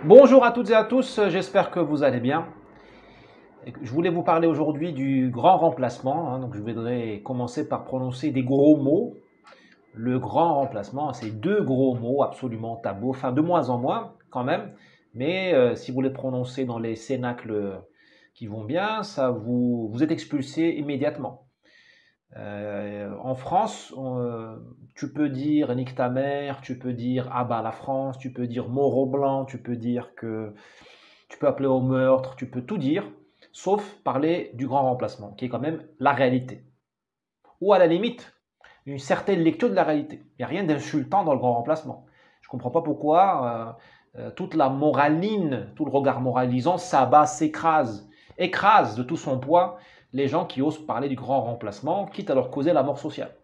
Bonjour à toutes et à tous, j'espère que vous allez bien. Je voulais vous parler aujourd'hui du grand remplacement, donc je voudrais commencer par prononcer des gros mots. Le grand remplacement, c'est deux gros mots absolument tabous, enfin de moins en moins quand même, mais si vous les prononcez dans les cénacles qui vont bien, vous êtes expulsé immédiatement. En France, tu peux dire nique ta mère, tu peux dire ah bah la France, tu peux dire mort au blanc, tu peux dire que tu peux appeler au meurtre, tu peux tout dire, sauf parler du grand remplacement, qui est quand même la réalité. Ou à la limite, une certaine lecture de la réalité. Il n'y a rien d'insultant dans le grand remplacement. Je ne comprends pas pourquoi toute la moraline, tout le regard moralisant s'abat, écrase de tout son poids les gens qui osent parler du grand remplacement, quitte à leur causer la mort sociale.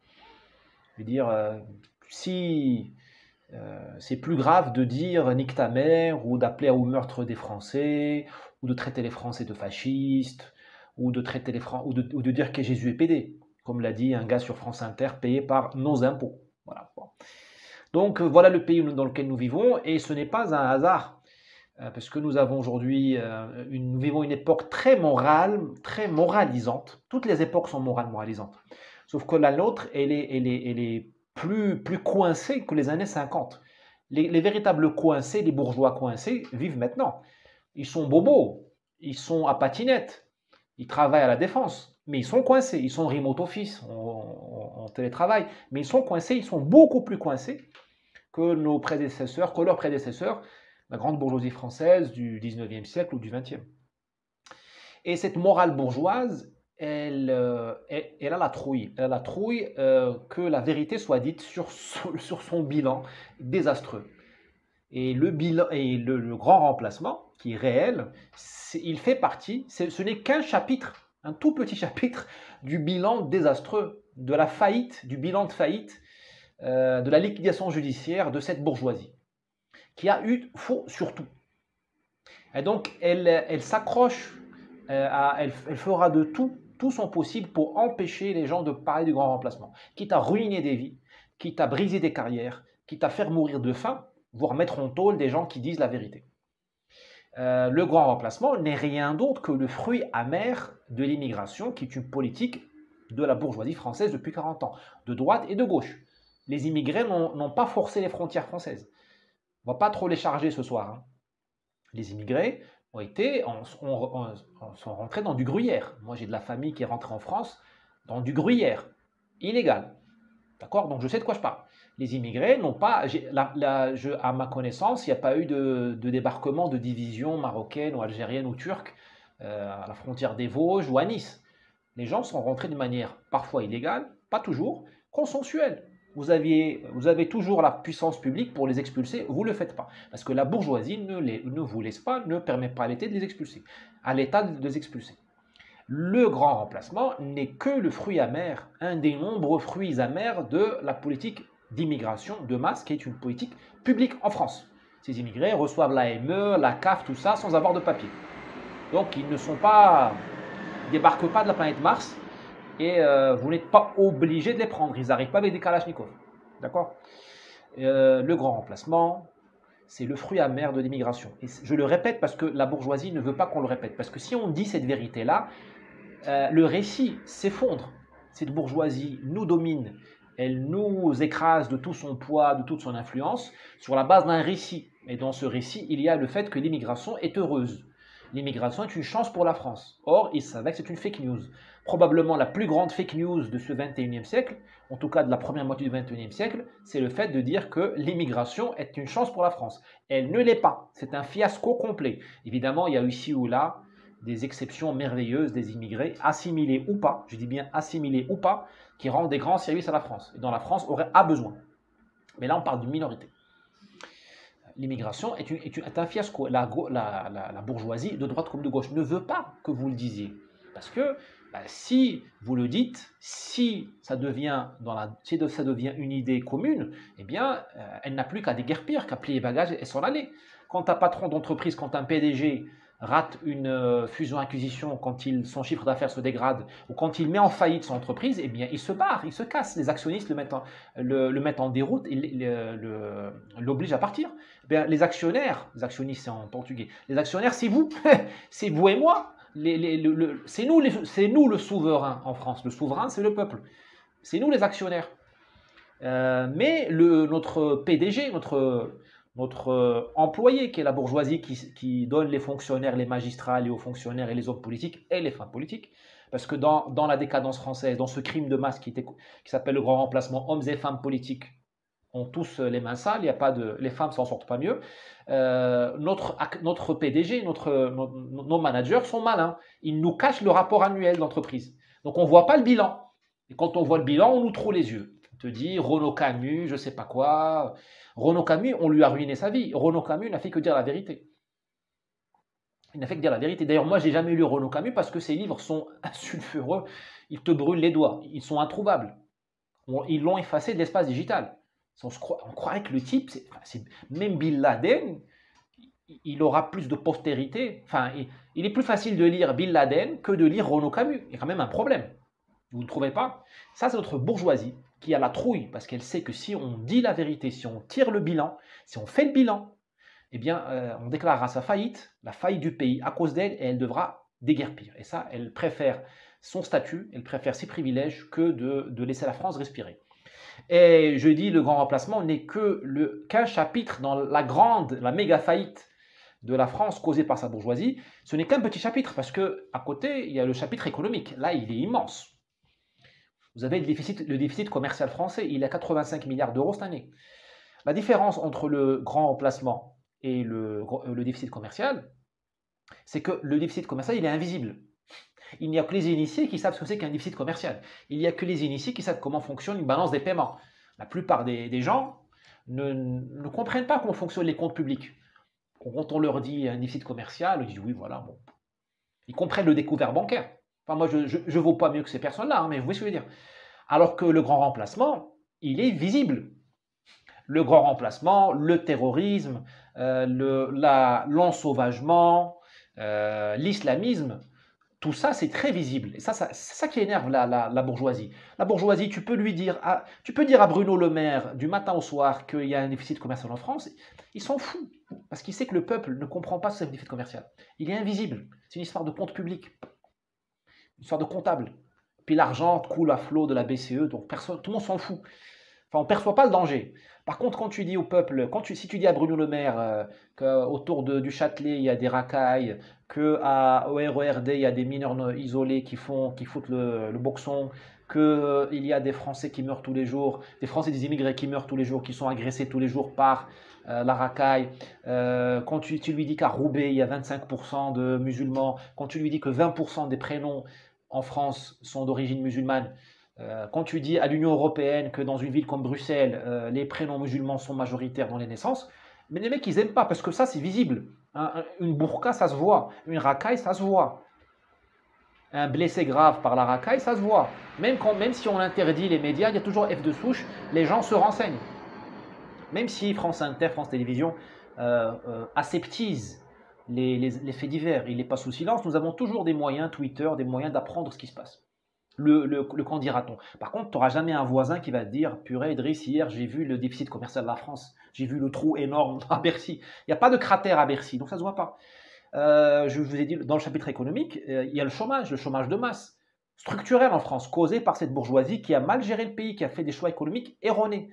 Je veux dire, si c'est plus grave de dire nique ta mère ou d'appeler au meurtre des Français ou de traiter les Français de fascistes ou de traiter ou de dire que Jésus est pédé, comme l'a dit un gars sur France Inter payé par nos impôts. Voilà. Donc voilà le pays dans lequel nous vivons et ce n'est pas un hasard parce que nous avons aujourd'hui, nous vivons une époque très morale, très moralisante. Toutes les époques sont morales, moralisantes. Sauf que la nôtre, elle est plus coincée que les années 50. Les véritables coincés, les bourgeois coincés, vivent maintenant. Ils sont bobos, ils sont à patinette, ils travaillent à la défense, mais ils sont coincés. Ils sont remote office, en télétravail, mais ils sont coincés, ils sont beaucoup plus coincés que nos prédécesseurs, que leurs prédécesseurs, la grande bourgeoisie française du 19e siècle ou du 20e. Et cette morale bourgeoise, elle a la trouille. Elle a la trouille que la vérité soit dite sur son bilan désastreux. Et le grand remplacement, qui est réel, il fait partie, ce n'est qu'un chapitre, un tout petit chapitre du bilan désastreux, de la faillite, du bilan de faillite, de la liquidation judiciaire de cette bourgeoisie, qui a eu faux sur tout. Et donc, elle s'accroche, elle fera de tout son possible pour empêcher les gens de parler du grand remplacement, quitte à ruiner des vies, quitte à briser des carrières, quitte à faire mourir de faim, voire mettre en tôle des gens qui disent la vérité. Le grand remplacement n'est rien d'autre que le fruit amer de l'immigration, qui est une politique de la bourgeoisie française depuis 40 ans, de droite et de gauche. Les immigrés n'ont pas forcé les frontières françaises. On ne va pas trop les charger ce soir. Hein. Les immigrés sont rentrés dans du gruyère. Moi, j'ai de la famille qui est rentrée en France dans du gruyère, illégal. D'accord? Donc, je sais de quoi je parle. Les immigrés n'ont pas, à ma connaissance, il n'y a pas eu de débarquement de division marocaine ou algérienne ou turque à la frontière des Vosges ou à Nice. Les gens sont rentrés de manière parfois illégale, pas toujours, consensuelle. Vous avez toujours la puissance publique pour les expulser, vous ne le faites pas. Parce que la bourgeoisie ne vous laisse pas, ne permet pas à l'État de les expulser, à l'État de les expulser. Le grand remplacement n'est que le fruit amer, un des nombreux fruits amers de la politique d'immigration de masse, qui est une politique publique en France. Ces immigrés reçoivent l'AME, la CAF, tout ça, sans avoir de papier. Donc ils ne débarquent pas de la planète Mars, et vous n'êtes pas obligé de les prendre. Ils n'arrivent pas avec des Kalachnikov. D'accord? Le grand remplacement, c'est le fruit amer de l'immigration. Et je le répète parce que la bourgeoisie ne veut pas qu'on le répète. Parce que si on dit cette vérité-là, le récit s'effondre. Cette bourgeoisie nous domine. Elle nous écrase de tout son poids, de toute son influence, sur la base d'un récit. Et dans ce récit, il y a le fait que l'immigration est heureuse. L'immigration est une chance pour la France. Or, il s'avère que c'est une fake news. Probablement la plus grande fake news de ce 21e siècle, en tout cas de la première moitié du 21e siècle, c'est le fait de dire que l'immigration est une chance pour la France. Elle ne l'est pas. C'est un fiasco complet. Évidemment, il y a ici ou là des exceptions merveilleuses des immigrés, assimilés ou pas, je dis bien assimilés ou pas, qui rendent des grands services à la France, et dont la France a besoin. Mais là, on parle d'une minorité. L'immigration est un fiasco. La bourgeoisie, de droite comme de gauche, ne veut pas que vous le disiez. Parce que si vous le dites, si ça devient une idée commune, eh bien, elle n'a plus qu'à déguerpir, qu'à plier les bagages et s'en aller. Quand un patron d'entreprise, quand un PDG rate une fusion-acquisition, quand son chiffre d'affaires se dégrade, ou quand il met en faillite son entreprise, eh bien, il se barre, il se casse. Les actionnistes le mettent en déroute et l'obligent à partir. Eh bien, les actionnistes c'est en portugais, les actionnaires, c'est vous, c'est vous et moi. C'est nous le souverain en France. Le souverain, c'est le peuple. C'est nous les actionnaires. Mais notre PDG, notre employé, qui est la bourgeoisie, qui donne les fonctionnaires, les magistrats, les hauts fonctionnaires et les hommes politiques et les femmes politiques, parce que dans la décadence française, dans ce crime de masse qui s'appelle le grand remplacement, hommes et femmes politiques ont tous les mains sales, les femmes s'en sortent pas mieux. Notre PDG, nos managers sont malins. Ils nous cachent le rapport annuel d'entreprise. Donc on ne voit pas le bilan. Et quand on voit le bilan, on nous trouve les yeux. On te dit Renaud Camus, je ne sais pas quoi. Renaud Camus, on lui a ruiné sa vie. Renaud Camus n'a fait que dire la vérité. Il n'a fait que dire la vérité. D'ailleurs, moi, j'ai jamais lu Renaud Camus parce que ses livres sont insulfureux. Ils te brûlent les doigts. Ils sont introuvables. Ils l'ont effacé de l'espace digital. On croirait que le type, même Bin Laden, il aura plus de postérité. Enfin, il est plus facile de lire Bin Laden que de lire Renaud Camus. Il y a quand même un problème. Vous ne trouvez pas? Ça, c'est notre bourgeoisie qui a la trouille parce qu'elle sait que si on dit la vérité, si on tire le bilan, si on fait le bilan, eh bien, on déclarera sa faillite, la faillite du pays à cause d'elle, et elle devra déguerpir. Et ça, elle préfère son statut, elle préfère ses privilèges que de laisser la France respirer. Et je dis, le grand remplacement n'est qu'un chapitre dans la méga faillite de la France causée par sa bourgeoisie. Ce n'est qu'un petit chapitre parce qu'à côté, il y a le chapitre économique. Là, il est immense. Vous avez le déficit commercial français, il est à 85 milliards d'euros cette année. La différence entre le grand remplacement et le déficit commercial, c'est que le déficit commercial, il est invisible. Il n'y a que les initiés qui savent ce que c'est qu'un déficit commercial. Il n'y a que les initiés qui savent comment fonctionne une balance des paiements. La plupart des gens ne comprennent pas comment fonctionnent les comptes publics. Quand on leur dit un déficit commercial, ils disent oui, voilà, bon. Ils comprennent le découvert bancaire. Enfin, moi, je ne vaux pas mieux que ces personnes-là, hein, mais vous voyez ce que je veux dire. Alors que le grand remplacement, il est visible. Le grand remplacement, le terrorisme, l'ensauvagement, l'islamisme, tout ça, c'est très visible. Et c'est ça qui énerve la bourgeoisie. La bourgeoisie, tu peux dire à Bruno Le Maire du matin au soir qu'il y a un déficit commercial en France, il s'en fout. Parce qu'il sait que le peuple ne comprend pas ce qu'est le déficit commercial. Il est invisible. C'est une histoire de compte public. Une histoire de comptable. Puis l'argent coule à flot de la BCE, donc tout le monde s'en fout. Enfin, on ne perçoit pas le danger. Par contre, quand tu dis au peuple, si tu dis à Bruno Le Maire qu'autour du Châtelet, il y a des racailles, qu'au RERD, il y a des mineurs isolés qui foutent le boxon, qu'il y a des Français qui meurent tous les jours, des Français, des immigrés qui meurent tous les jours, qui sont agressés tous les jours par la racaille, quand tu lui dis qu'à Roubaix, il y a 25% de musulmans, quand tu lui dis que 20% des prénoms en France sont d'origine musulmane, quand tu dis à l'Union européenne que dans une ville comme Bruxelles, les prénoms musulmans sont majoritaires dans les naissances, mais les mecs, ils n'aiment pas, parce que ça, c'est visible. Une burqa, ça se voit. Une racaille, ça se voit. Un blessé grave par la racaille, ça se voit. Même si on interdit les médias, il y a toujours F de souche, les gens se renseignent. Même si France Inter, France Télévisions aseptisent les faits divers, ils les passent sous silence, nous avons toujours des moyens, Twitter, des moyens d'apprendre ce qui se passe. Le qu'en dira-t-on? Par contre, tu n'auras jamais un voisin qui va te dire purée, Idriss, hier j'ai vu le déficit commercial de la France, j'ai vu le trou énorme à Bercy. Il n'y a pas de cratère à Bercy, donc ça ne se voit pas. Je vous ai dit, dans le chapitre économique, il y a le chômage de masse, structurel en France, causé par cette bourgeoisie qui a mal géré le pays, qui a fait des choix économiques erronés.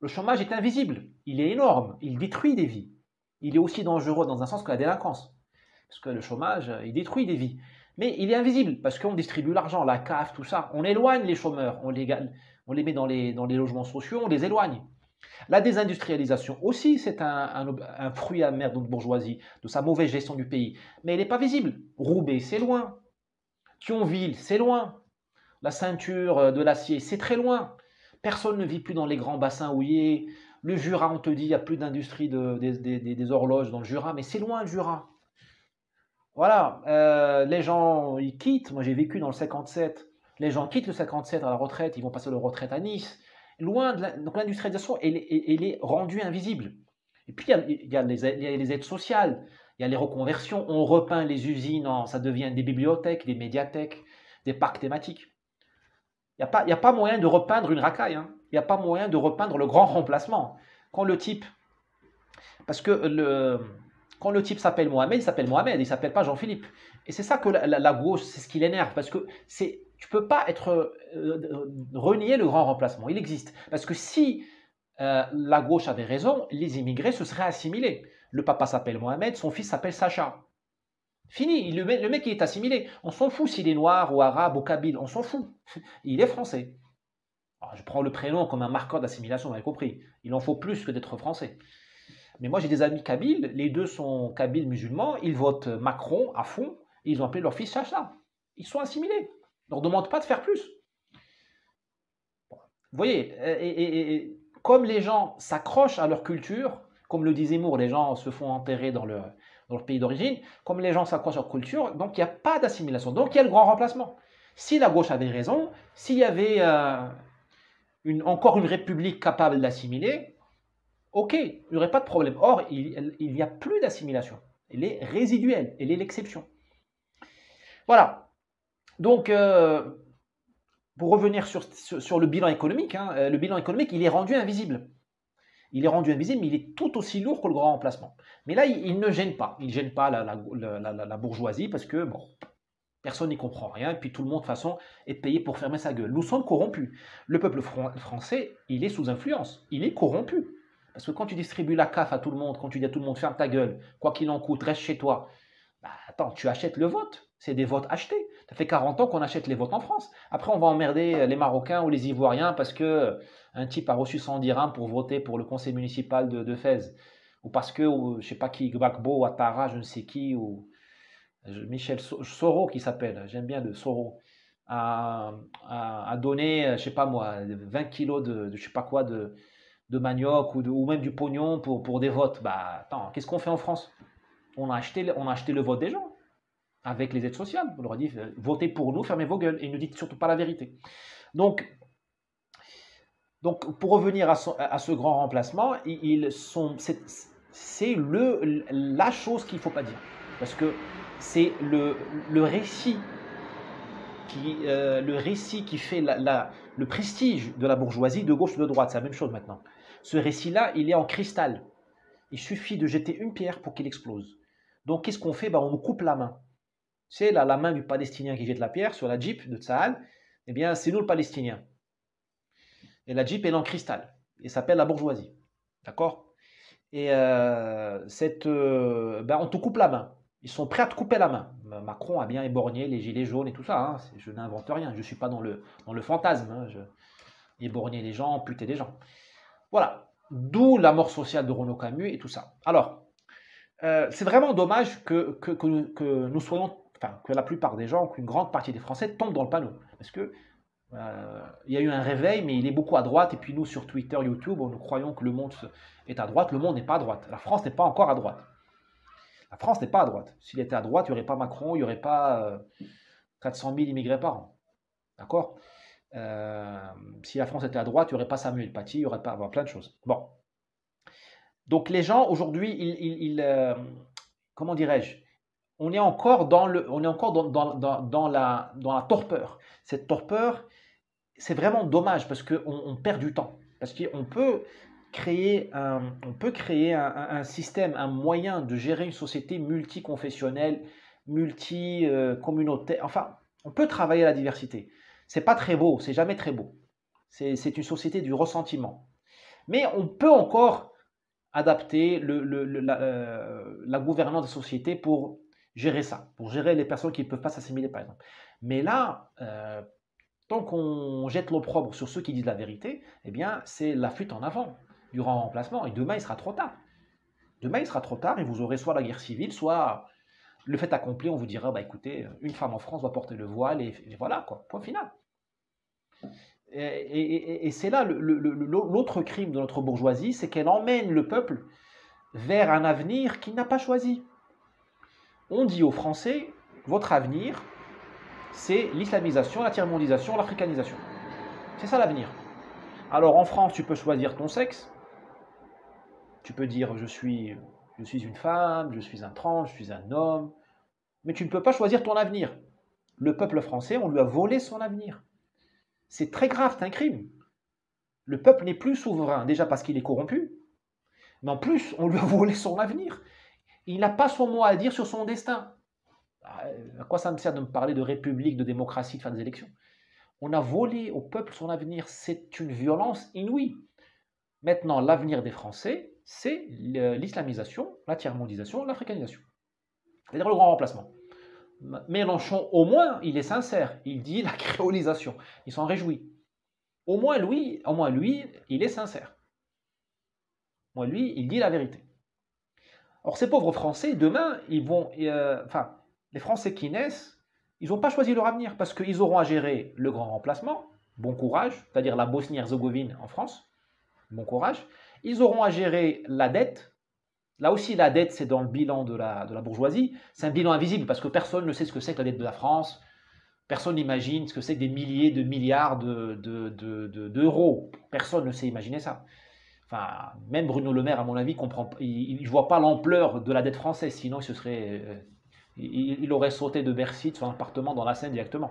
Le chômage est invisible, il est énorme, il détruit des vies. Il est aussi dangereux dans un sens que la délinquance. Parce que le chômage, il détruit des vies. Mais il est invisible parce qu'on distribue l'argent, la CAF, tout ça. On éloigne les chômeurs, on les met dans les logements sociaux, on les éloigne. La désindustrialisation aussi, c'est un fruit amer de notre bourgeoisie, de sa mauvaise gestion du pays. Mais elle n'est pas visible. Roubaix, c'est loin. Thionville, c'est loin. La ceinture de l'acier, c'est très loin. Personne ne vit plus dans les grands bassins houillés. Le Jura, on te dit, il n'y a plus d'industrie des horloges dans le Jura, mais c'est loin le Jura. Voilà, les gens, ils quittent. Moi, j'ai vécu dans le 57. Les gens quittent le 57 à la retraite, ils vont passer leur retraite à Nice. Loin de donc l'industrialisation, elle est rendue invisible. Et puis, il y a les aides sociales, il y a les reconversions. On repeint les usines, ça devient des bibliothèques, des médiathèques, des parcs thématiques. Il y a pas moyen de repeindre une racaille, hein. Il n'y a pas moyen de repeindre le grand remplacement. Quand le type, parce que quand le type s'appelle Mohamed, il ne s'appelle pas Jean-Philippe. Et c'est ça que la gauche, c'est ce qui l'énerve, parce que tu ne peux pas renier le grand remplacement, il existe. Parce que si la gauche avait raison, les immigrés se seraient assimilés. Le papa s'appelle Mohamed, son fils s'appelle Sacha. Fini, le mec il est assimilé. On s'en fout s'il est noir ou arabe ou kabyle, on s'en fout. Il est français. Alors, je prends le prénom comme un marqueur d'assimilation, vous avez compris. Il en faut plus que d'être français. Mais moi j'ai des amis kabyles, les deux sont kabyles musulmans, ils votent Macron à fond, et ils ont appelé leur fils Sacha. Ils sont assimilés. On ne leur demande pas de faire plus. Bon. Vous voyez, et comme les gens s'accrochent à leur culture, comme le dit Zemmour, les gens se font enterrer dans leur pays d'origine, comme les gens s'accrochent à leur culture, donc il n'y a pas d'assimilation. Donc il y a le grand remplacement. Si la gauche avait raison, s'il y avait encore une république capable d'assimiler, ok, il n'y aurait pas de problème. Or, il n'y a plus d'assimilation. Elle est résiduelle, elle est l'exception. Voilà. Donc, pour revenir sur le bilan économique, hein, le bilan économique, il est rendu invisible. Il est rendu invisible, mais il est tout aussi lourd que le grand remplacement. Mais là, il ne gêne pas. Il ne gêne pas la bourgeoisie parce que, bon, personne n'y comprend rien. Et puis tout le monde, de toute façon, est payé pour fermer sa gueule. Nous sommes corrompus. Le peuple français, il est sous influence. Il est corrompu. Parce que quand tu distribues la CAF à tout le monde, quand tu dis à tout le monde, ferme ta gueule, quoi qu'il en coûte, reste chez toi, bah, attends, tu achètes le vote. C'est des votes achetés. Ça fait 40 ans qu'on achète les votes en France. Après, on va emmerder les Marocains ou les Ivoiriens parce que un type a reçu 110 dirhams pour voter pour le conseil municipal de Fès. Ou parce que, je ne sais pas qui, Gbagbo, Ouattara, je ne sais qui, ou Michel Soro qui s'appelle, j'aime bien le Soro, a donné, je ne sais pas moi, 20 kilos de je ne sais pas quoi, de manioc ou même du pognon pour des votes. Bah attends, qu'est-ce qu'on fait en France? On a acheté le vote des gens avec les aides sociales. On leur a dit, votez pour nous, fermez vos gueules et ne dites surtout pas la vérité. Donc pour revenir à ce grand remplacement, c'est la chose qu'il ne faut pas dire. Parce que c'est le récit qui fait le prestige de la bourgeoisie de gauche ou de droite. C'est la même chose maintenant. Ce récit-là, il est en cristal. Il suffit de jeter une pierre pour qu'il explose. Donc, qu'est-ce qu'on fait? On nous coupe la main. C'est la main du Palestinien qui jette la pierre sur la Jeep de Tsahal. Eh bien, c'est nous le Palestinien. Et la Jeep, elle est en cristal. Elle s'appelle la bourgeoisie. D'accord? Et on te coupe la main. Ils sont prêts à te couper la main. Macron a bien éborgné les gilets jaunes et tout ça. Hein. Je n'invente rien. Je ne suis pas dans le fantasme. Hein. Éborgner les gens, amputer les gens. Voilà. D'où la mort sociale de Renaud Camus et tout ça. Alors, c'est vraiment dommage que nous soyons, enfin, que la plupart des gens, qu'une grande partie des Français tombent dans le panneau. Parce que il y a eu un réveil, mais il est beaucoup à droite. Et puis nous, sur Twitter, YouTube, nous croyons que le monde est à droite. Le monde n'est pas à droite. La France n'est pas encore à droite. La France n'est pas à droite. S'il était à droite, il n'y aurait pas Macron, il n'y aurait pas 400 000 immigrés par an. D'accord? Si la France était à droite, il n'y aurait pas Samuel Paty, il n'y aurait pas plein de choses. Bon. Donc les gens, aujourd'hui, comment dirais-je? On est encore dans la torpeur. Cette torpeur, c'est vraiment dommage parce qu'on perd du temps. Parce qu'on peut créer un système, un moyen de gérer une société multiconfessionnelle, multi-communautaire. Enfin, on peut travailler à la diversité. C'est pas très beau, c'est jamais très beau. C'est une société du ressentiment. Mais on peut encore adapter la gouvernance des sociétés pour gérer ça, pour gérer les personnes qui ne peuvent pas s'assimiler, par exemple. Mais là, tant qu'on jette l'opprobre sur ceux qui disent la vérité, eh bien, c'est la fuite en avant du grand remplacement. Et demain, il sera trop tard. Demain, il sera trop tard et vous aurez soit la guerre civile, soit le fait accompli. On vous dira, bah écoutez, une femme en France doit porter le voile et voilà, quoi, point final. Et c'est là l'autre crime de notre bourgeoisie, c'est qu'elle emmène le peuple vers un avenir qu'il n'a pas choisi. On dit aux Français, votre avenir, c'est l'islamisation, la tiers-mondisation, l'africanisation. C'est ça l'avenir. Alors en France, tu peux choisir ton sexe, Tu peux dire je suis une femme, je suis un trans, je suis un homme, mais tu ne peux pas choisir ton avenir. Le peuple français, on lui a volé son avenir. C'est très grave, c'est un crime. Le peuple n'est plus souverain, déjà parce qu'il est corrompu, mais en plus, on lui a volé son avenir. Il n'a pas son mot à dire sur son destin. À quoi ça me sert de me parler de république, de démocratie, de faire des élections? On a volé au peuple son avenir. C'est une violence inouïe. Maintenant, l'avenir des Français, c'est l'islamisation, la tiers-mondisation, l'africanisation. C'est-à-dire le grand remplacement. Mélenchon, au moins, il est sincère. Il dit la créolisation. Il s'en réjouit. Au moins, lui, il est sincère. Au moins, lui, il dit la vérité. Or, ces pauvres Français, demain, ils vont... les Français qui naissent, ils n'ont pas choisi leur avenir parce qu'ils auront à gérer le grand remplacement, bon courage, c'est-à-dire la Bosnie-Herzégovine en France, bon courage. Ils auront à gérer la dette. Là aussi, la dette, c'est dans le bilan de la bourgeoisie. C'est un bilan invisible parce que personne ne sait ce que c'est que la dette de la France. Personne n'imagine ce que c'est que des milliers de milliards d'euros. Personne ne sait imaginer ça. Enfin, même Bruno Le Maire, à mon avis, comprend, il ne voit pas l'ampleur de la dette française. Sinon, il aurait sauté de Bercy, de son appartement dans la Seine directement.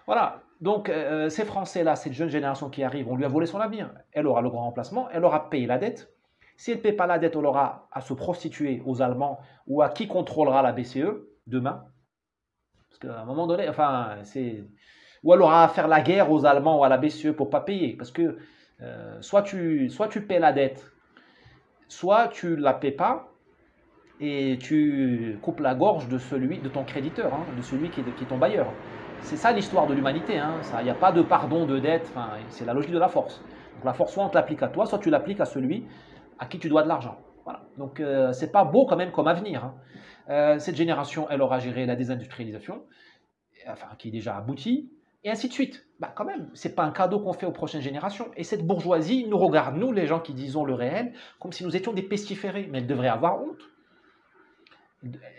Voilà. Donc, ces Français-là, cette jeune génération qui arrive, on lui a volé son avenir. Elle aura le grand remplacement, elle aura payé la dette. Si elle ne paie pas la dette, elle aura à se prostituer aux Allemands ou à qui contrôlera la BCE demain. Parce qu'à un moment donné, ou elle aura à faire la guerre aux Allemands ou à la BCE pour ne pas payer. Parce que soit tu paies la dette, soit tu ne la paies pas et tu coupes la gorge de ton créditeur, hein, de celui qui est ton bailleur. C'est ça l'histoire de l'humanité. Hein. Il n'y a pas de pardon de dette, c'est la logique de la force. Donc la force, soit on te l'applique à toi, soit tu l'appliques à celui à qui tu dois de l'argent. Voilà. Donc c'est pas beau quand même comme avenir. Hein. Cette génération, elle aura géré la désindustrialisation, qui est déjà aboutie, et ainsi de suite. Quand même, c'est pas un cadeau qu'on fait aux prochaines générations. Et cette bourgeoisie nous regarde, nous, les gens qui disons le réel, comme si nous étions des pestiférés. Mais elle devrait avoir honte.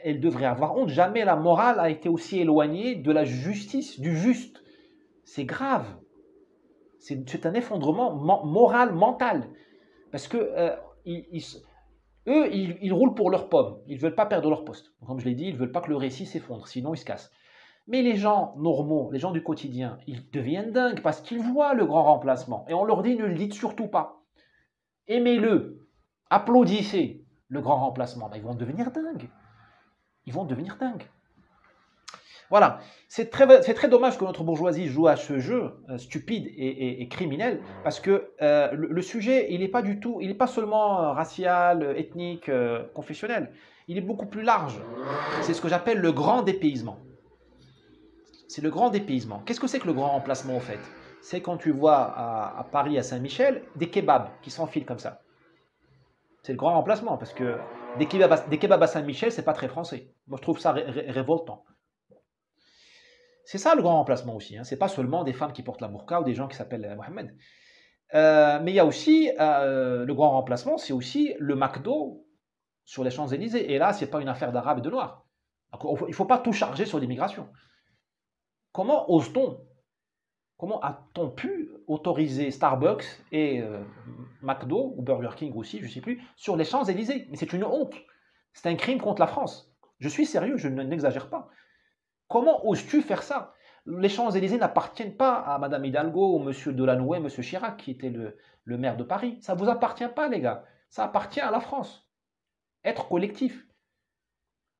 Elle devrait avoir honte. Jamais la morale a été aussi éloignée de la justice, du juste. C'est grave. C'est un effondrement moral, mental. Parce que eux, ils roulent pour leurs pommes. Ils ne veulent pas perdre leur poste. Comme je l'ai dit, ils ne veulent pas que le récit s'effondre, sinon ils se cassent. Mais les gens normaux, les gens du quotidien, ils deviennent dingues parce qu'ils voient le grand remplacement. Et on leur dit, ne le dites surtout pas. Aimez-le, applaudissez le grand remplacement. Ils vont devenir dingues. Ils vont devenir dingues. Voilà, c'est très dommage que notre bourgeoisie joue à ce jeu stupide et criminel, parce que le sujet, il n'est pas du tout, il n'est pas seulement racial, ethnique, confessionnel, il est beaucoup plus large. C'est ce que j'appelle le grand dépaysement. C'est le grand dépaysement. Qu'est-ce que c'est que le grand remplacement, au fait? C'est quand tu vois à Paris, à Saint-Michel, des kebabs qui s'enfilent comme ça. C'est le grand remplacement, parce que des kebabs à Saint-Michel, c'est pas très français. Moi, je trouve ça révoltant. C'est ça le grand remplacement aussi. Hein. Ce n'est pas seulement des femmes qui portent la burqa ou des gens qui s'appellent Mohamed. Mais il y a aussi le grand remplacement, c'est aussi le McDo sur les Champs-Élysées. Et là, ce n'est pas une affaire d'Arabes et de Noirs. Il ne faut pas tout charger sur l'immigration. Comment ose-t-on? Comment a-t-on pu autoriser Starbucks et McDo, ou Burger King aussi, je ne sais plus, sur les Champs-Élysées? Mais c'est une honte. C'est un crime contre la France. Je suis sérieux, je n'exagère pas. Comment oses-tu faire ça? Les Champs-Élysées n'appartiennent pas à Madame Hidalgo ou Monsieur Delanoë, Monsieur Chirac, qui était le maire de Paris. Ça ne vous appartient pas, les gars. Ça appartient à la France. Être collectif.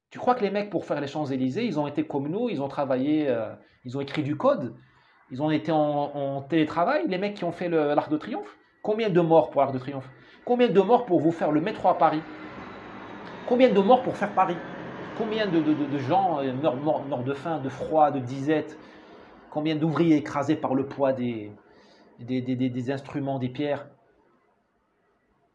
Tu crois que les mecs, pour faire les Champs-Élysées, ils ont été comme nous, ils ont travaillé, ils ont écrit du code, ils ont été en télétravail, les mecs qui ont fait l'Arc de Triomphe? Combien de morts pour l'Arc de Triomphe? Combien de morts pour vous faire le métro à Paris? Combien de morts pour faire Paris? Combien de gens meurent de faim, de froid, de disette? Combien d'ouvriers écrasés par le poids des instruments, des pierres?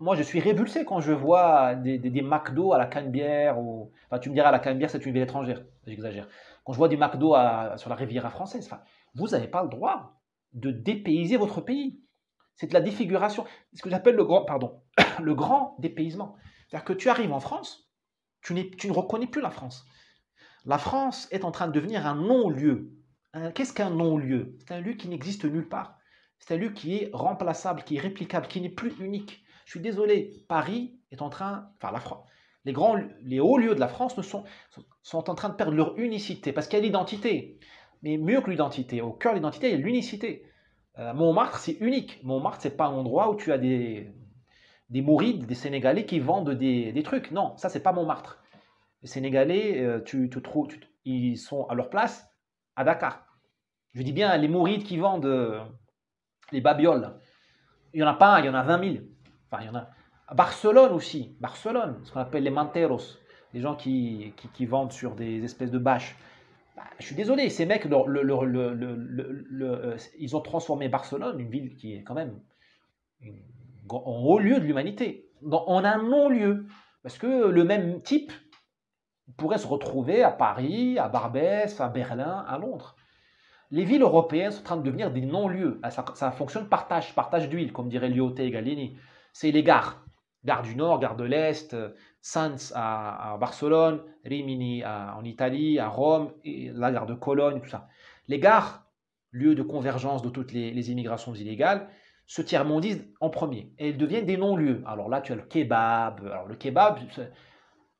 Moi, je suis révulsé quand je vois des McDo à la Canebière. Enfin, tu me diras, la Canebière, c'est une ville étrangère. J'exagère. Quand je vois des McDo sur la Riviera française, vous n'avez pas le droit de dépayser votre pays. C'est de la défiguration. C'est ce que j'appelle le grand dépaysement. C'est-à-dire que tu arrives en France, tu ne reconnais plus la France. La France est en train de devenir un non-lieu. Qu'est-ce qu'un non-lieu? C'est un lieu qui n'existe nulle part. C'est un lieu qui est remplaçable, qui est réplicable, qui n'est plus unique. Je suis désolé, Paris est en train, enfin les hauts lieux de la France sont en train de perdre leur unicité, parce qu'il y a l'identité. Mais mieux que l'identité, au cœur de l'identité, il y a l'unicité. Montmartre, c'est unique. Montmartre, c'est pas un endroit où tu as des Mourides, des Sénégalais qui vendent des trucs. Non, ça, c'est pas Montmartre. Les Sénégalais, ils sont à leur place à Dakar. Je dis bien les Mourides qui vendent les babioles. Il n'y en a pas un, il y en a 20 000. Enfin, il y en a. À Barcelone aussi. Barcelone, ce qu'on appelle les manteros. Les gens qui vendent sur des espèces de bâches. Bah, je suis désolé, ces mecs, ils ont transformé Barcelone, une ville qui est quand même en haut lieu de l'humanité, en un non-lieu. Parce que le même type pourrait se retrouver à Paris, à Barbès, à Berlin, à Londres. Les villes européennes sont en train de devenir des non-lieux. Ça fonctionne partage d'huile, comme dirait Lyoté et Gallieni. C'est les gares. Gare du Nord, gare de l'Est, Sants à Barcelone, Rimini en Italie, à Rome, et la gare de Cologne, tout ça. Les gares, lieu de convergence de toutes les immigrations illégales, se tiers-mondisent en premier. Et elles deviennent des non-lieux. Alors là, tu as le kebab. Alors le kebab,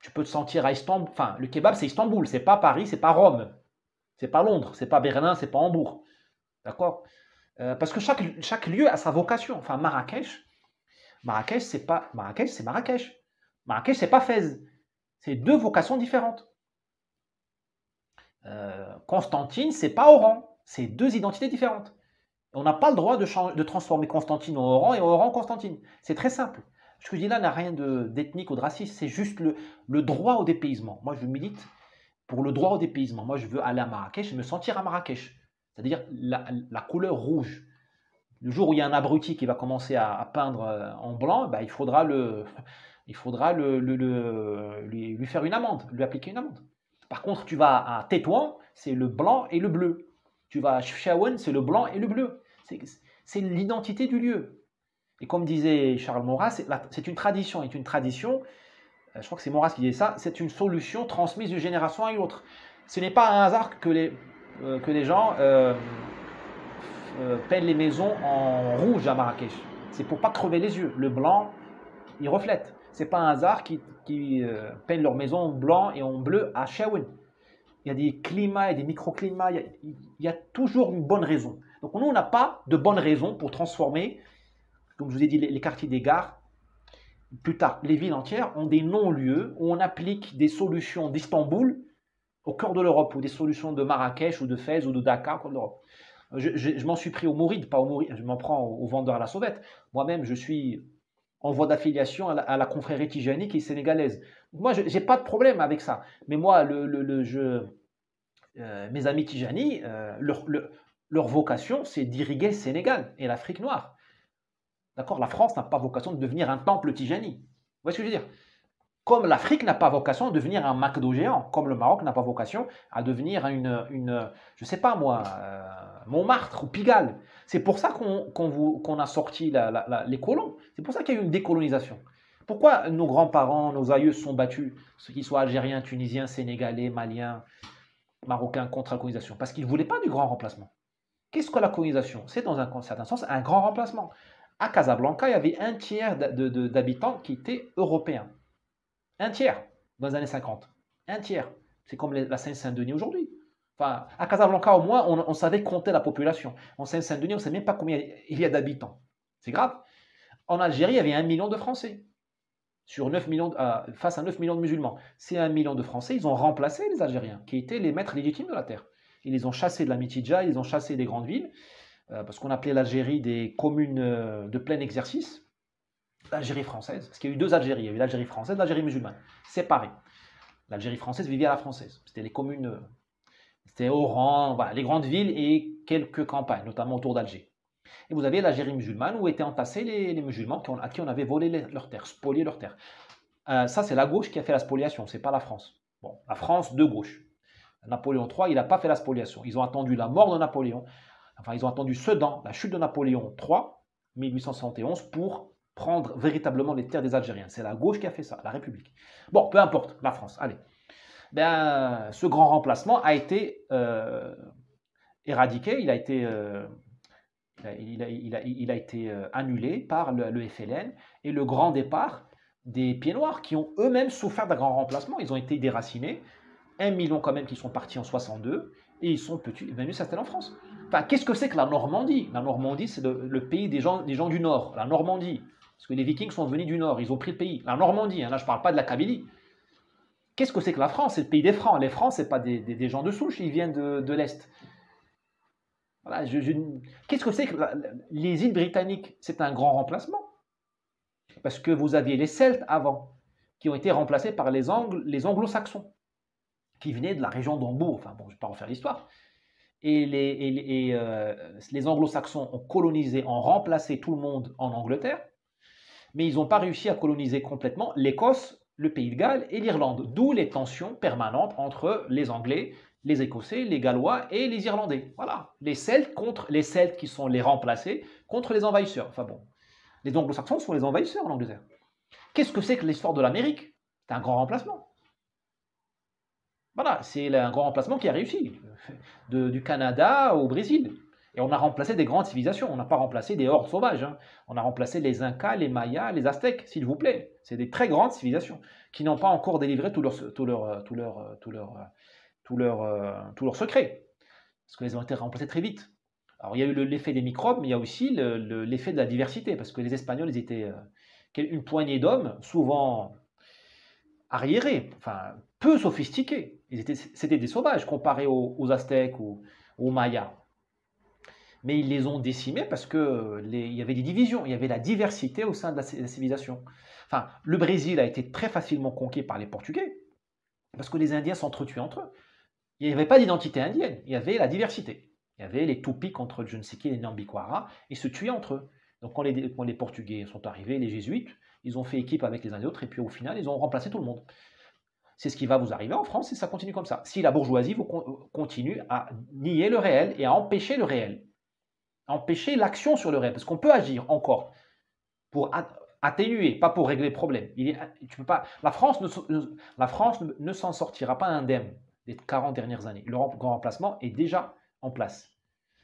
tu peux te sentir à Istanbul. Enfin, le kebab, c'est Istanbul, c'est pas Paris, c'est pas Rome. C'est pas Londres, c'est pas Berlin, c'est pas Hambourg. D'accord. Parce que chaque lieu a sa vocation. Enfin, Marrakech, c'est pas Marrakech, c'est Marrakech. Marrakech, c'est pas Fès. C'est deux vocations différentes. Constantine, c'est pas Oran. C'est deux identités différentes. On n'a pas le droit de transformer Constantine en Oran et Oran en Constantine. C'est très simple. Ce que je dis là n'a rien d'ethnique ou de raciste. C'est juste le droit au dépaysement. Moi, je milite pour le droit au dépaysement. Moi, je veux aller à Marrakech et me sentir à Marrakech. C'est-à-dire la couleur rouge. Le jour où il y a un abruti qui va commencer à peindre en blanc, bah, il faudra lui faire une amende, lui appliquer une amende. Par contre, tu vas à Tétouan, c'est le blanc et le bleu. Tu vas à Chefchaouen, c'est le blanc et le bleu. C'est l'identité du lieu. Et comme disait Charles Maurras, c'est une tradition. Et une tradition, je crois que c'est Maurras qui disait ça, c'est une solution transmise d'une génération à une autre. Ce n'est pas un hasard que les gens peignent les maisons en rouge à Marrakech. C'est pour pas crever les yeux. Le blanc, il reflète. C'est pas un hasard qui peignent leur maison en blanc et en bleu à Chefchaouen. Il y a des climats et des microclimats. Il y a toujours une bonne raison. Donc nous, on n'a pas de bonne raison pour transformer, comme je vous ai dit, les quartiers des gares. Plus tard, les villes entières ont des non-lieux où on applique des solutions d'Istanbul au cœur de l'Europe, ou des solutions de Marrakech ou de Fès ou de Dakar au cœur de l'Europe. Je m'en suis pris aux Mourides, pas aux Mourides, je m'en prends aux vendeurs à la sauvette. Moi-même, je suis en voie d'affiliation à la confrérie Tijani qui est sénégalaise. Moi, je n'ai pas de problème avec ça. Mais moi, mes amis Tijani, leur vocation, c'est d'irriguer le Sénégal et l'Afrique noire. D'accord. La France n'a pas vocation de devenir un temple Tijani. Vous voyez ce que je veux dire? Comme l'Afrique n'a pas vocation à devenir un McDo géant, comme le Maroc n'a pas vocation à devenir je sais pas moi, Montmartre ou Pigalle. C'est pour ça qu'on a sorti les colons. C'est pour ça qu'il y a eu une décolonisation. Pourquoi nos grands-parents, nos aïeux se sont battus, ceux qui soient algériens, tunisiens, sénégalais, maliens, marocains, contre la colonisation? Parce qu'ils ne voulaient pas du grand remplacement. Qu'est-ce que la colonisation? C'est dans un certain sens un grand remplacement. À Casablanca, il y avait un tiers d'habitants qui étaient européens. Un tiers dans les années 50. Un tiers. C'est comme la Seine-Saint-Denis aujourd'hui. Enfin, à Casablanca, au moins, on savait compter la population. En Seine-Saint-Denis, on ne sait même pas combien il y a d'habitants. C'est grave. En Algérie, il y avait 1 million de Français. Sur 9 millions, face à 9 millions de musulmans. Ces 1 million de Français, ils ont remplacé les Algériens, qui étaient les maîtres légitimes de la terre. Ils les ont chassés de la Mitidja, ils les ont chassés des grandes villes, parce qu'on appelait l'Algérie des communes de plein exercice. L'Algérie française, parce qu'il y a eu deux Algéries, il y a eu l'Algérie française et l'Algérie musulmane, séparées. L'Algérie française vivait à la française, c'était les communes, c'était Oran, voilà, les grandes villes et quelques campagnes, notamment autour d'Alger. Et vous aviez l'Algérie musulmane où étaient entassés les musulmans à qui on avait volé leurs terres, spolié leurs terres. Ça, c'est la gauche qui a fait la spoliation, c'est pas la France. Bon, la France de gauche. Napoléon III, il n'a pas fait la spoliation. Ils ont attendu la mort de Napoléon, enfin, ils ont attendu Sedan, la chute de Napoléon III, 1871, pour prendre véritablement les terres des Algériens. C'est la gauche qui a fait ça, la République. Bon, peu importe, la France, allez. Ben, ce grand remplacement a été éradiqué, il a été annulé par le FLN, et le grand départ des pieds noirs qui ont eux-mêmes souffert d'un grand remplacement. Ils ont été déracinés. 1 million quand même qui sont partis en 62 et ils sont venus s'installer en France. Enfin, qu'est-ce que c'est que la Normandie? La Normandie, c'est le pays des gens du Nord. La Normandie. Parce que les Vikings sont venus du Nord, ils ont pris le pays. La Normandie, hein, là je ne parle pas de la Kabylie. Qu'est-ce que c'est que la France? C'est le pays des Francs. Les Francs, ce n'est pas des gens de souche, ils viennent de l'Est. Voilà, qu'est-ce que c'est que les îles britanniques? C'est un grand remplacement. Parce que vous aviez les Celtes avant, qui ont été remplacés par les Anglo-Saxons, qui venaient de la région d'Hambourg. Enfin bon, je ne vais pas refaire l'histoire. Et les Anglo-Saxons ont colonisé, ont remplacé tout le monde en Angleterre, mais ils n'ont pas réussi à coloniser complètement l'Écosse, le Pays de Galles et l'Irlande, d'où les tensions permanentes entre les Anglais, les Écossais, les Gallois et les Irlandais. Voilà, les Celtes qui sont les remplacés contre les envahisseurs. Enfin bon, les Anglo-Saxons sont les envahisseurs en Angleterre. Qu'est-ce que c'est que l'histoire de l'Amérique? C'est un grand remplacement. Voilà, c'est un grand remplacement qui a réussi, du Canada au Brésil. Et on a remplacé des grandes civilisations, on n'a pas remplacé des hordes sauvages. Hein. On a remplacé les Incas, les Mayas, les Aztèques, s'il vous plaît. C'est des très grandes civilisations qui n'ont pas encore délivré tous leurs secrets. Parce qu'ils ont été remplacés très vite. Alors il y a eu l'effet des microbes, mais il y a aussi l'effet de la diversité. Parce que les Espagnols, ils étaient une poignée d'hommes, souvent arriérés, enfin peu sophistiqués. C'était des sauvages comparés aux Aztèques ou aux Mayas. Mais ils les ont décimés parce qu'il y avait des divisions, il y avait la diversité au sein de la civilisation. Enfin, le Brésil a été très facilement conquis par les Portugais parce que les Indiens s'entretuaient entre eux. Il n'y avait pas d'identité indienne, il y avait la diversité. Il y avait les Tupis contre je ne sais qui, les Nambiquara, ils se tuaient entre eux. Donc quand les Portugais sont arrivés, les Jésuites, ils ont fait équipe avec les uns et les autres et puis au final, ils ont remplacé tout le monde. C'est ce qui va vous arriver en France et ça continue comme ça. Si la bourgeoisie continue à nier le réel et à empêcher le réel, empêcher l'action sur le réel, parce qu'on peut agir encore pour atténuer, pas pour régler le problème. Tu peux pas, la France ne s'en sortira pas indemne des 40 dernières années. Le grand remplacement est déjà en place.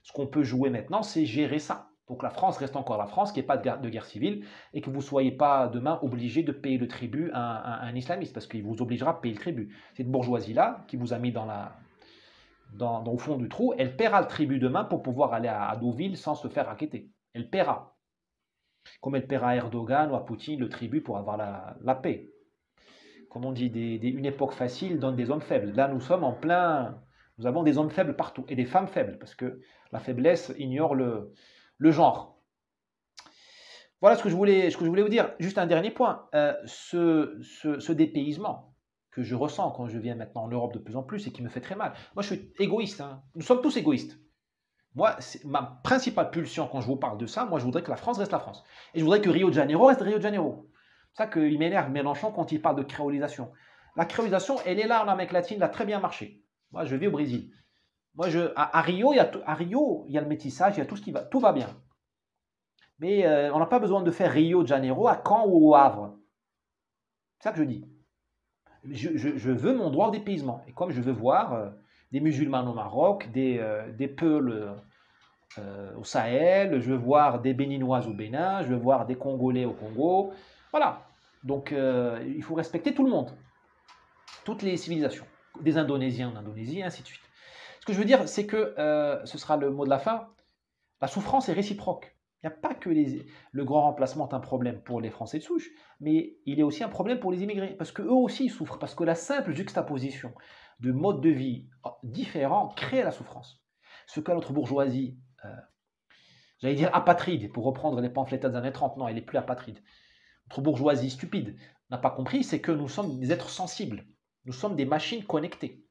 Ce qu'on peut jouer maintenant, c'est gérer ça. Donc la France reste encore la France, qu'il n'y ait pas de guerre civile, et que vous ne soyez pas demain obligé de payer le tribut à un islamiste, parce qu'il vous obligera à payer le tribut. Cette bourgeoisie-là, qui vous a mis au fond du trou, elle paiera le tribut demain pour pouvoir aller à Deauville sans se faire raqueter. Elle paiera. Comme elle paiera à Erdogan ou à Poutine le tribut pour avoir la paix. Comme on dit, une époque facile donne des hommes faibles. Là, nous sommes en plein... Nous avons des hommes faibles partout et des femmes faibles, parce que la faiblesse ignore le genre. Voilà ce que je voulais vous dire. Juste un dernier point. Ce dépaysement que je ressens quand je viens maintenant en Europe de plus en plus et qui me fait très mal. Moi, je suis égoïste. Hein. Nous sommes tous égoïstes. Moi, ma principale pulsion quand je vous parle de ça, moi, je voudrais que la France reste la France. Et je voudrais que Rio de Janeiro reste Rio de Janeiro. C'est ça qu'il m'énerve Mélenchon quand il parle de créolisation. La créolisation, elle est là en Amérique latine, elle a très bien marché. Moi, je vis au Brésil. Moi, à Rio, il y a le métissage, il y a tout ce qui va, tout va bien. Mais on n'a pas besoin de faire Rio de Janeiro à Caen ou au Havre. C'est ça que je dis. Je veux mon droit au dépaysement. Et comme je veux voir des musulmans au Maroc, des Peuls au Sahel, je veux voir des Béninoises au Bénin, je veux voir des Congolais au Congo. Voilà. Donc il faut respecter tout le monde. Toutes les civilisations. Des Indonésiens en Indonésie, et ainsi de suite. Ce que je veux dire, c'est que, ce sera le mot de la fin, la souffrance est réciproque. Il n'y a pas que le grand remplacement est un problème pour les Français de souche, mais il est aussi un problème pour les immigrés, parce qu'eux aussi ils souffrent, parce que la simple juxtaposition de modes de vie différents crée la souffrance. Ce que notre bourgeoisie, j'allais dire apatride, pour reprendre les pamphlets des années 30, non, elle n'est plus apatride. Notre bourgeoisie stupide n'a pas compris, c'est que nous sommes des êtres sensibles. Nous sommes des machines connectées.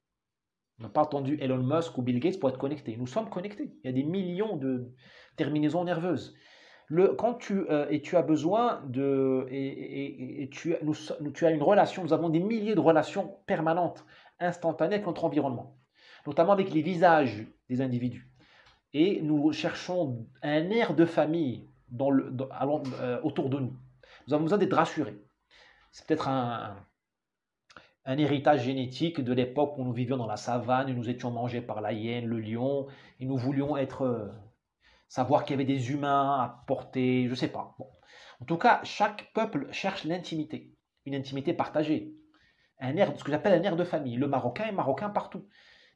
On n'a pas entendu Elon Musk ou Bill Gates pour être connectés. Nous sommes connectés. Il y a des millions de terminaisons nerveuses. Quand tu as besoin tu as une relation, nous avons des milliers de relations permanentes, instantanées avec notre environnement, notamment avec les visages des individus. Et nous cherchons un air de famille autour de nous. Nous avons besoin d'être rassurés. C'est peut-être un héritage génétique de l'époque où nous vivions dans la savane, et nous étions mangés par la hyène, le lion, et nous voulions savoir qu'il y avait des humains à porter, je ne sais pas. Bon. En tout cas, chaque peuple cherche l'intimité. une intimité partagée. Ce que j'appelle un air de famille. Le Marocain est Marocain partout.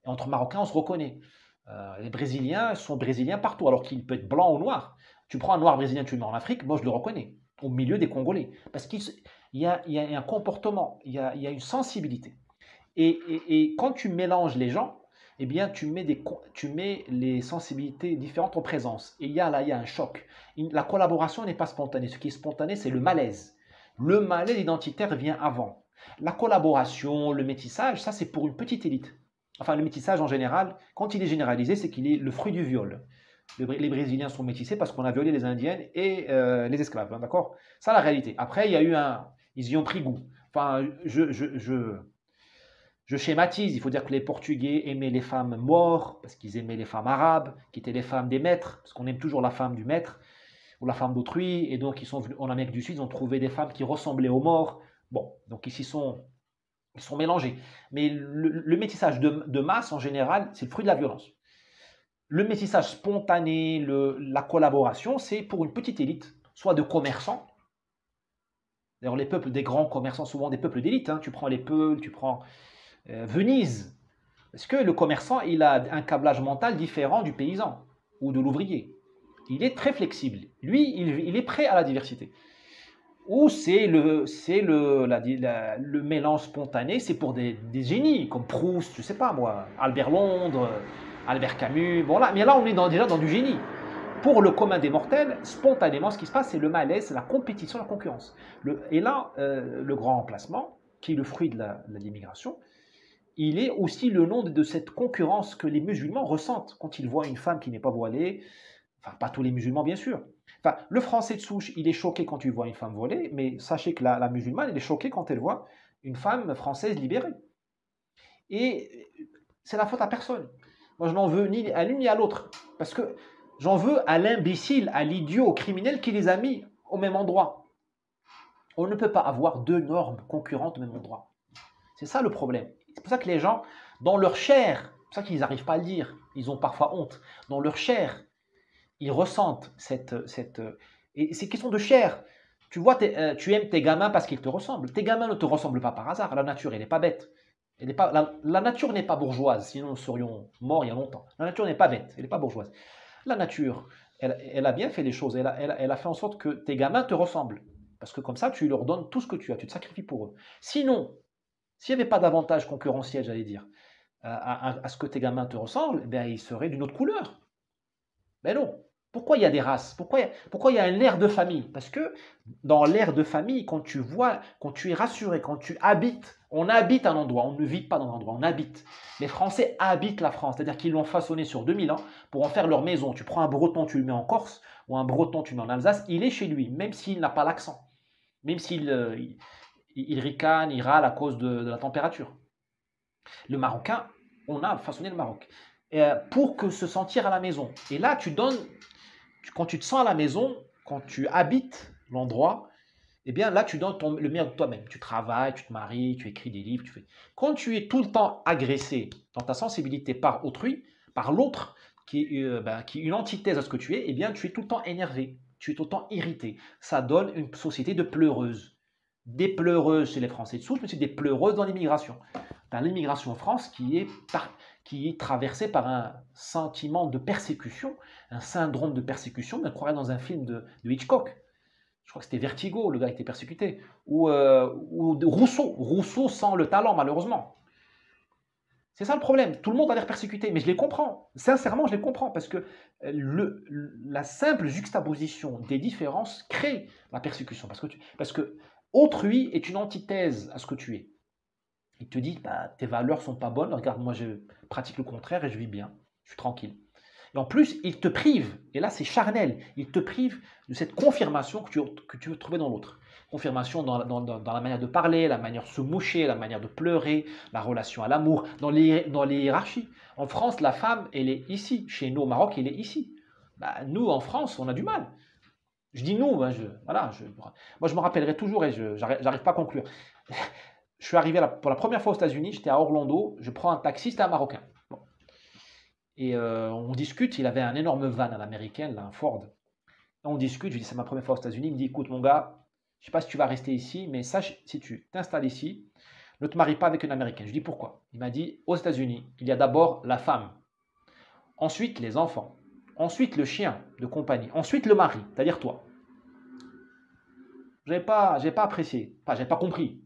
Et entre Marocains, on se reconnaît. Les Brésiliens sont Brésiliens partout, alors qu'il peut être blanc ou noir. Tu prends un noir brésilien, tu le mets en Afrique, moi je le reconnais, au milieu des Congolais. Parce qu'il y a un comportement, il y a une sensibilité. Et quand tu mélanges les gens, eh bien, tu mets les sensibilités différentes en présence. Et là, il y a un choc. La collaboration n'est pas spontanée. Ce qui est spontané, c'est le malaise. Le malaise identitaire vient avant. La collaboration, le métissage, ça, c'est pour une petite élite. Enfin, le métissage en général, quand il est généralisé, c'est qu'il est le fruit du viol. Les Brésiliens sont métissés parce qu'on a violé les Indiennes et les esclaves, hein, d'accord? Ça, la réalité. Après, il y a eu ils y ont pris goût. Enfin, je schématise, il faut dire que les Portugais aimaient les femmes maures, parce qu'ils aimaient les femmes arabes, qui étaient les femmes des maîtres, parce qu'on aime toujours la femme du maître, ou la femme d'autrui, et donc ils sont venus en Amérique du Sud, ils ont trouvé des femmes qui ressemblaient aux morts. Bon, donc ici ils sont mélangés. Mais le métissage de masse, en général, c'est le fruit de la violence. Le métissage spontané, la collaboration, c'est pour une petite élite, soit de commerçants. D'ailleurs, les peuples des grands commerçants, souvent des peuples d'élite, hein. Tu prends les Peuls, tu prends Venise. Parce que le commerçant, il a un câblage mental différent du paysan ou de l'ouvrier. Il est très flexible. Lui, il est prêt à la diversité. Ou c'est le mélange spontané, c'est pour des génies comme Proust, je sais pas moi, Albert Londres, Albert Camus. Bon là, mais là, on est déjà dans du génie. Pour le commun des mortels, spontanément, ce qui se passe, c'est le malaise, c'est la compétition, la concurrence. Et là, le grand remplacement, qui est le fruit de l'immigration, il est aussi le nom de cette concurrence que les musulmans ressentent quand ils voient une femme qui n'est pas voilée. Enfin, pas tous les musulmans, bien sûr. Enfin, le français de souche, il est choqué quand il voit une femme voilée, mais sachez que la musulmane, elle est choquée quand elle voit une femme française libérée. Et c'est la faute à personne. Moi, je n'en veux ni à l'une ni à l'autre. Parce que j'en veux à l'imbécile, à l'idiot, au criminel qui les a mis au même endroit. On ne peut pas avoir deux normes concurrentes au même endroit. C'est ça le problème. C'est pour ça que les gens, dans leur chair, c'est pour ça qu'ils n'arrivent pas à le dire, ils ont parfois honte, dans leur chair, ils ressentent et c'est question de chair. Tu vois, tu aimes tes gamins parce qu'ils te ressemblent. Tes gamins ne te ressemblent pas par hasard. La nature, elle n'est pas bête. La nature n'est pas bourgeoise, sinon nous serions morts il y a longtemps. La nature n'est pas bête, elle n'est pas bourgeoise. La nature, elle a bien fait les choses. Elle a fait en sorte que tes gamins te ressemblent. Parce que comme ça, tu leur donnes tout ce que tu as. Tu te sacrifies pour eux. Sinon, s'il n'y avait pas d'avantage concurrentiel, j'allais dire, à ce que tes gamins te ressemblent, eh ils seraient d'une autre couleur. Mais non. Pourquoi il y a des races? Pourquoi il y a un air de famille? Parce que dans l'air de famille, quand tu es rassuré, quand tu habites, on habite un endroit, on ne vit pas dans un endroit, on habite. Les Français habitent la France, c'est-à-dire qu'ils l'ont façonné sur 2000 ans pour en faire leur maison. Tu prends un Breton, tu le mets en Corse, ou un Breton, tu le mets en Alsace, il est chez lui, même s'il n'a pas l'accent, même s'il il ricane, il râle à cause de la température. Le Marocain, on a façonné le Maroc pour que se sentir à la maison. Et là, quand tu te sens à la maison, quand tu habites l'endroit, eh bien là, tu donnes le meilleur de toi-même. Tu travailles, tu te maries, tu écris des livres. Quand tu es tout le temps agressé dans ta sensibilité par autrui, par l'autre, qui est une antithèse à ce que tu es, eh bien tu es tout le temps énervé, tu es tout le temps irrité. Ça donne une société de pleureuses. Des pleureuses chez les Français de souche, mais c'est des pleureuses dans l'immigration. Dans l'immigration en France qui est traversée par un sentiment de persécution, un syndrome de persécution, on croirait dans un film de Hitchcock. Je crois que c'était Vertigo, le gars qui était persécuté. Ou de Rousseau. Rousseau sans le talent, malheureusement. C'est ça le problème. Tout le monde a l'air persécuté, mais je les comprends. Sincèrement, je les comprends, parce que la simple juxtaposition des différences crée la persécution. Parce que autrui est une antithèse à ce que tu es. Il te dit, tes valeurs ne sont pas bonnes, regarde, moi je pratique le contraire et je vis bien, je suis tranquille. Et en plus, il te prive, et là c'est charnel, il te prive de cette confirmation que tu veux trouver dans l'autre. Confirmation dans la manière de parler, la manière de se moucher, la manière de pleurer, la relation à l'amour, dans les hiérarchies. En France, la femme, elle est ici. Chez nous, au Maroc, elle est ici. Nous, en France, on a du mal. Je dis nous, moi je me rappellerai toujours et j'arrive pas à conclure. Je suis arrivé pour la première fois aux États-Unis, j'étais à Orlando, je prends un taxi, c'était un Marocain. Bon. Et on discute, il avait un énorme van à l'américaine, un Ford. Et on discute, je lui dis c'est ma première fois aux États-Unis, il me dit écoute mon gars, je ne sais pas si tu vas rester ici, mais sache, si tu t'installes ici, ne te marie pas avec une Américaine. Je dis pourquoi. Il m'a dit, aux États-Unis, il y a d'abord la femme, ensuite les enfants, ensuite le chien de compagnie, ensuite le mari, c'est-à-dire toi. Je n'ai pas apprécié, enfin, je n'ai pas compris.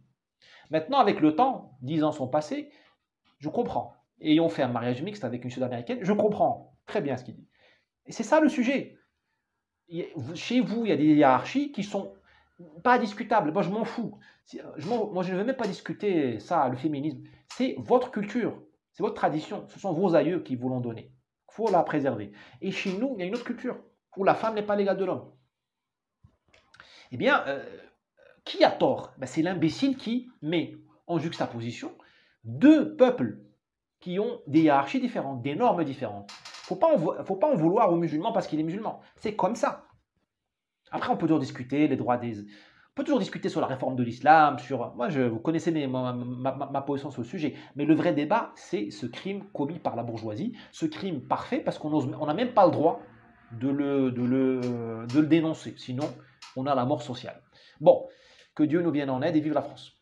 Maintenant, avec le temps, 10 ans sont passés, je comprends. Ayant fait un mariage mixte avec une sud-américaine, je comprends très bien ce qu'il dit. Et c'est ça le sujet. Chez vous, il y a des hiérarchies qui sont pas discutables. Moi, je m'en fous. Moi, je ne veux même pas discuter ça, le féminisme. C'est votre culture, c'est votre tradition. Ce sont vos aïeux qui vous l'ont donné. Il faut la préserver. Et chez nous, il y a une autre culture où la femme n'est pas l'égale de l'homme. Eh bien, qui a tort? Ben, c'est l'imbécile qui met en juxtaposition deux peuples qui ont des hiérarchies différentes, des normes différentes. Il ne faut pas en vouloir aux musulmans parce qu'il est musulman. C'est comme ça. Après, on peut toujours discuter les droits des... On peut toujours discuter sur la réforme de l'islam, sur... Moi, vous connaissez ma position sur le sujet. Mais le vrai débat, c'est ce crime commis par la bourgeoisie, ce crime parfait, parce qu'on n'a même pas le droit de le dénoncer. Sinon, on a la mort sociale. Bon, que Dieu nous vienne en aide et vive la France.